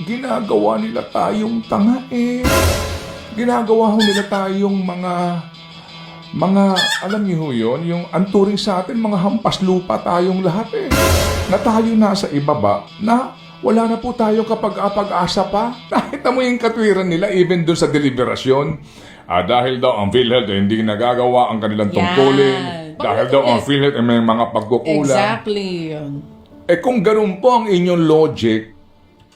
ginagawa nila tayong tanga eh. Ginagawa ho nila tayong mga, alam niyo ho yun, yung anturing sa atin, mga hampas lupa tayong lahat eh. Na tayo nasa ibaba, na wala na po tayo kapag-asa pa. Nakita mo yung katwiran nila, even doon sa deliberasyon. Dahil daw ang PhilHealth hindi nagagawa ang kanilang tungkulin. Dahil daw ang PhilHealth may mga pagkukulang. Exactly. Kung ganun po ang inyong logic,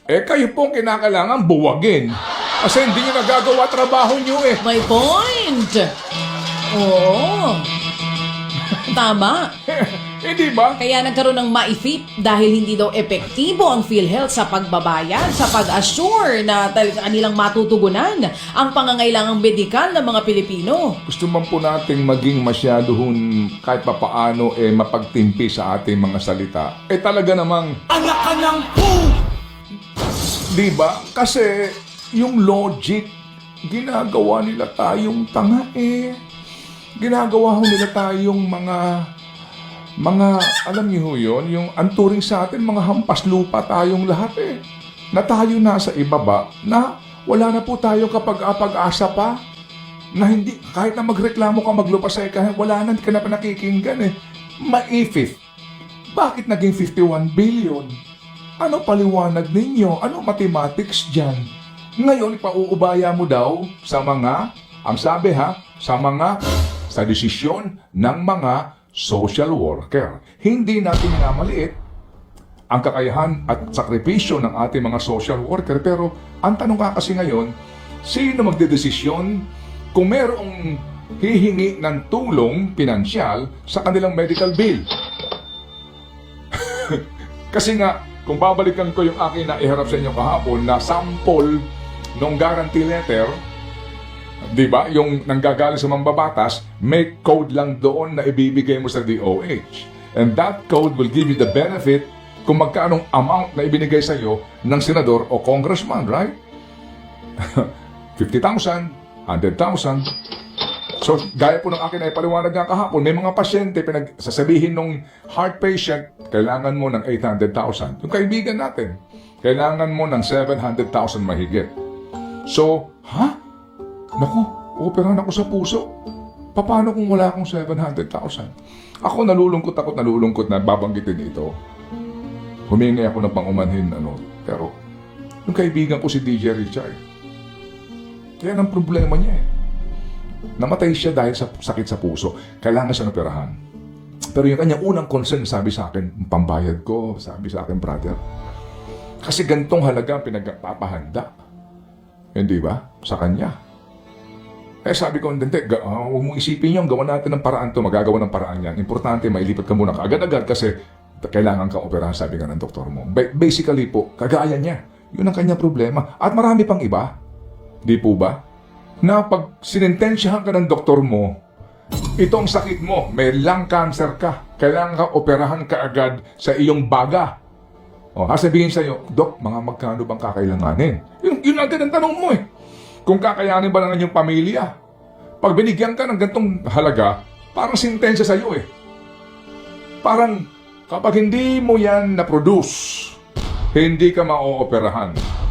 kayo pong kinakailangan buwagin. Kasi hindi nyo nagagawa trabaho nyo eh. My point! Oo. Tama. Hindi ba? Kaya nagkaroon ng maifip dahil hindi daw epektibo ang PhilHealth sa pagbabayad, sa pag-assure na kanilang matutugunan ang pangangailangang medikal ng mga Pilipino. Gusto man po nating maging masyado kahit papaano mapagtimpi sa ating mga salita. Talaga namang anak ka ng po! Di ba? Kasi yung logic, ginagawa nila tayong tanga eh. Ginagawa ho nila tayong mga, alam niyo ho yun, yung anturing sa atin, mga hampas lupa tayong lahat eh. Na tayo nasa ibaba, na wala na po tayo kapag-asa pa. Na hindi, kahit na magreklamo ka, maglupasay ka, wala na, hindi ka na pa nakikinggan eh. Maifif. Bakit naging 51 billion? Ano paliwanag ninyo? Ano mathematics dyan? Ngayon, ipauubaya mo daw sa mga, ang sabi sa desisyon ng mga social worker. Hindi natin minamaliit ang kakayahan at sakripisyo ng ating mga social worker. Pero ang tanong ka kasi ngayon, sino magdedesisyon kung merong hihingi ng tulong pinansyal sa kanilang medical bill? Kasi nga, kung babalikan ko yung akin na iharap sa inyo kahapon na sample ng guarantee letter, di ba? Yung nanggagaling sa mambabatas, may code lang doon na ibibigay mo sa DOH. And that code will give you the benefit kung magkaanong amount na ibinigay sa iyo ng senador o congressman, right? 50,000, 100,000. So, gaya po ng akin ay paliwanag nga kahapon, may mga pasyente, sasabihin nung heart patient, kailangan mo ng 800,000. Yung kaibigan natin, kailangan mo ng 700,000 mahigit. So, naku, operahan ako sa puso. Paano kung wala akong 700,000? Ako nalulungkot na babanggitin ito. Humingi ako ng pangumanhin, pero yung kaibigan ko si DJ Richard, yan ang problema niya eh. Namatay siya dahil sa sakit sa puso. Kailangan siya operahan. Pero yung kanyang unang concern, sabi sa akin, pambayad ko, sabi sa akin, brother. Kasi gantong halaga ang pinagpapahanda. Hindi ba? Sa kanya. Sabi ko, hindi, huwag mong isipin yun, gawa natin ng paraan to, magagawa ng paraan yan. Importante, mailipat ka muna kaagad-agad kasi kailangan ka operahan, sabi nga ng doktor mo. Basically po, kagaya niya. Yun ang kanyang problema. At marami pang iba. Di po ba? Na pag sinintensyahan ka ng doktor mo, itong sakit mo, may lung cancer ka, kailangan ka operahan ka agad sa iyong baga. Sabihin sa'yo, Dok, mga magkano bang kakailanganin? Yun agad ang tanong mo eh. Kung kakayanin ba ng inyong pamilya? Pag binigyan ka ng gantong halaga, parang sintensya sa'yo eh. Parang kapag hindi mo yan na-produce, hindi ka ma-ooperahan.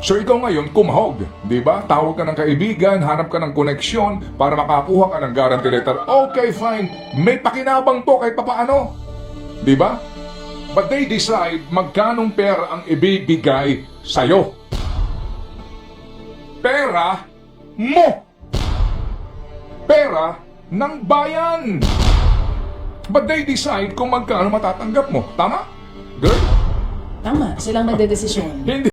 So ikaw ngayon, kumahog, di ba? Tawag ka ng kaibigan, hanap ka ng koneksyon para makakuha ka ng guarantee letter. Okay, fine. May pakinabang to kahit papaano. Di ba? But they decide magkanong pera ang ibibigay sa'yo. Pera mo. Pera ng bayan. But they decide kung magkano matatanggap mo. Tama? Girl? Tama. Silang nagdedesisyon. Hindi.